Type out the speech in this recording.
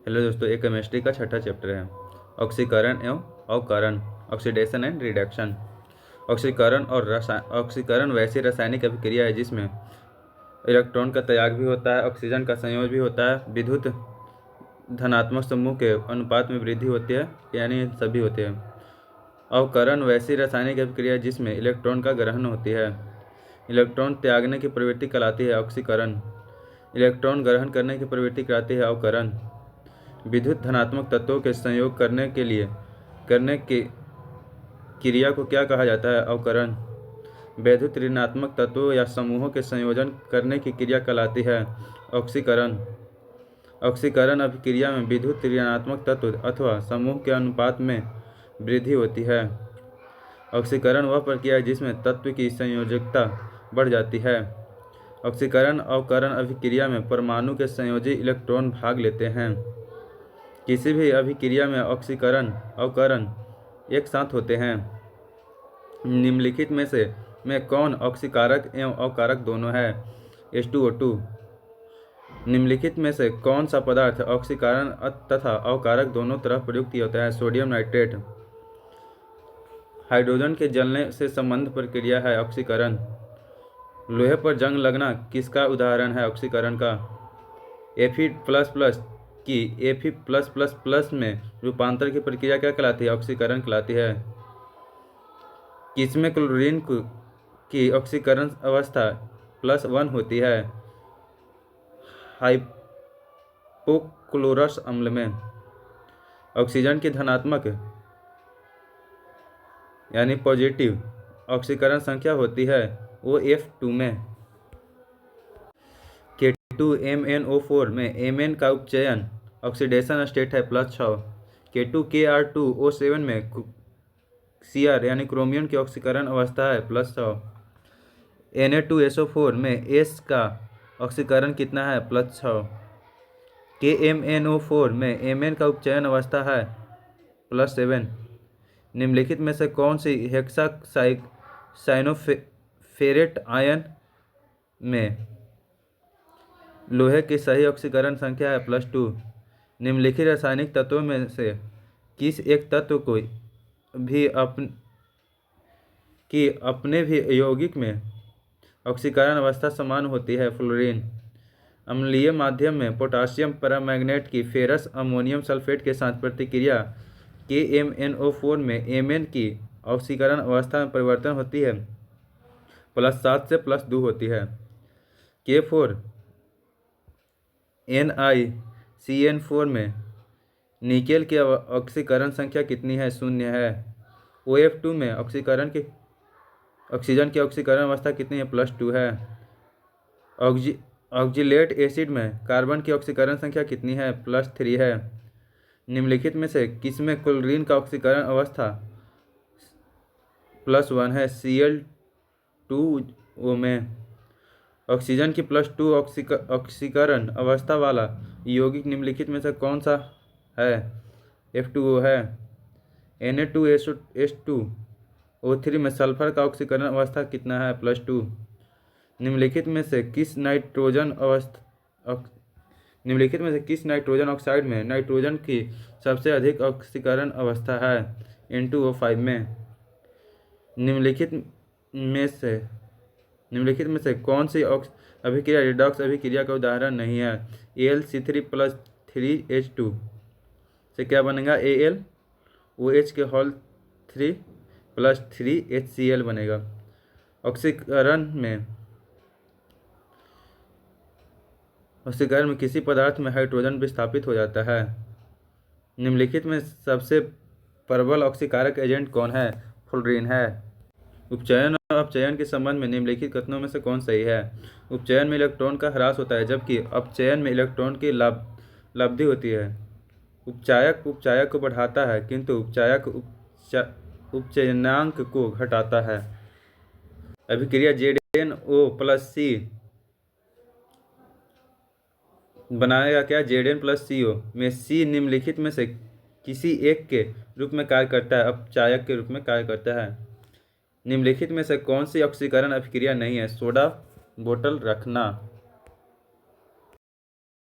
Hello दोस्तों, एक chemistry का छठा चैप्टर है ऑक्सीकरण एवं अवकरण, ऑक्सीडेशन एंड रिडक्शन। ऑक्सीकरण वैसी रासायनिक अभिक्रिया है जिसमें इलेक्ट्रॉन का त्याग भी होता है, ऑक्सीजन का संयोज भी होता है, विद्युत धनात्मक समूह के अनुपात में वृद्धि होती है, यानी सभी होते हैं। अवकरण वैसी रासायनिक अभिक्रिया है जिसमें इलेक्ट्रॉन का ग्रहण होती है, इलेक्ट्रॉन त्यागने की प्रवृत्ति कहलाती है ऑक्सीकरण, इलेक्ट्रॉन ग्रहण करने की प्रवृत्ति कहलाती है अवकरण। विद्युत धनात्मक तत्वों के संयोग करने की क्रिया को क्या कहा जाता है? अवकरण। वैद्युत ऋणात्मक तत्वों या समूहों के संयोजन करने की क्रिया कहलाती है ऑक्सीकरण। ऑक्सीकरण अभिक्रिया में विद्युत ऋणात्मक तत्व अथवा समूह के अनुपात में वृद्धि होती है। ऑक्सीकरण वह प्रक्रिया है जिसमें तत्व की संयोजकता बढ़ जाती है। ऑक्सीकरण अवकरण अभिक्रिया में परमाणु के संयोजी इलेक्ट्रॉन भाग लेते हैं। किसी भी अभिक्रिया में ऑक्सीकरण अवकरण एक साथ होते हैं। निम्नलिखित में कौन ऑक्सीकारक एवं अवकारक दोनों है? H2O2। निम्नलिखित में से कौन सा पदार्थ ऑक्सीकरण तथा अवकारक दोनों तरफ प्रयुक्त होता है? Sodium nitrate. हाइड्रोजन के जलने से संबंध प्रक्रिया है ऑक्सीकरण। लोहे पर जंग लगना किसका उदाहरण है ऑक्सीकरण का? Fe++ की Fe+++ में रूपांतर की प्रक्रिया क्या कहलाती है? ऑक्सीकरण कहलाती है। किसमें क्लोरीन की ऑक्सीकरण अवस्था +1 होती है? हाइपोक्लोरस अम्ल में। ऑक्सीजन की धनात्मक यानी पॉजिटिव ऑक्सीकरण संख्या होती है OF2 में। K2MnO4 में Mn का उपचयन ऑक्सीडेशन स्टेट है +6। K2Kr2O7 में Cr यानी क्रोमियम की ऑक्सीकरण अवस्था है +6। Na2SO4 में S का ऑक्सीकरण कितना है? +6। KMnO4 में Mn का उपचयन अवस्था है +7। निम्नलिखित में से कौन सी हेक्सासाइनोफेरेट आयन में लोहे की सही ऑक्सीकरण संख्या है +2? निम्नलिखित रासायनिक तत्वों में से किस एक तत्व को भी अपने भी यौगिक में ऑक्सीकरण अवस्था समान होती है? फ्लोरीन। अम्लीय माध्यम में पोटासियम परमैंगनेट की फेरस अमोनियम सल्फेट के साथ प्रतिक्रिया KMnO4 में Mn की ऑक्सीकरण अवस्था में परिवर्तन होती है +7 से +2 होती है। K4NiCN4 में निकेल की ऑक्सीकरण संख्या कितनी है? 0 है। OF2 में ऑक्सीजन की ऑक्सीकरण अवस्था कितनी है? +2 है। ऑक्जिलेट एसिड में कार्बन की ऑक्सीकरण संख्या कितनी है? +3 है। निम्नलिखित में से किसमें क्लोरीन का ऑक्सीकरण अवस्था +1 है? Cl2O में। ऑक्सीजन की +2 ऑक्सीकरण अवस्था वाला यौगिक निम्नलिखित में से कौन सा है? F2O है। Na2H2O3 में सल्फर का ऑक्सीकरण अवस्था कितना है? +2। निम्नलिखित में से किस नाइट्रोजन ऑक्साइड में नाइट्रोजन की सबसे अधिक ऑक्सीकरण अवस्था है? N2O5 में। निम्नलिखित में से कौन सी अभिक्रिया रिडॉक्स अभिक्रिया का उदाहरण नहीं है? Al3+3H2 से क्या बनेगा? AlOH3 + 3HCl बनेगा। ऑक्सीकरण में किसी पदार्थ में हाइड्रोजन विस्थापित हो जाता है। निम्नलिखित में सबसे प्रबल ऑक्सीकारक एजेंट कौन है? फ्लोरीन है। उपचयन और अपचयन के संबंध में निम्नलिखित कथनों में से कौन सही है? उपचयन में इलेक्ट्रॉन का ह्रास होता है जबकि अपचयन में इलेक्ट्रॉन की लब्धि होती है। उपचायक को बढ़ाता है किंतु उपचायक उपचयनांक को घटाता है। अभिक्रिया ZnO+C बनाएगा क्या? Zn+CO में C निम्नलिखित में से किसी एक के रूप में कार्य करता है? अपचायक के रूप में कार्य करता है। निम्नलिखित में से कौन सी ऑक्सीकरण अभिक्रिया नहीं है? सोडा बोतल रखना।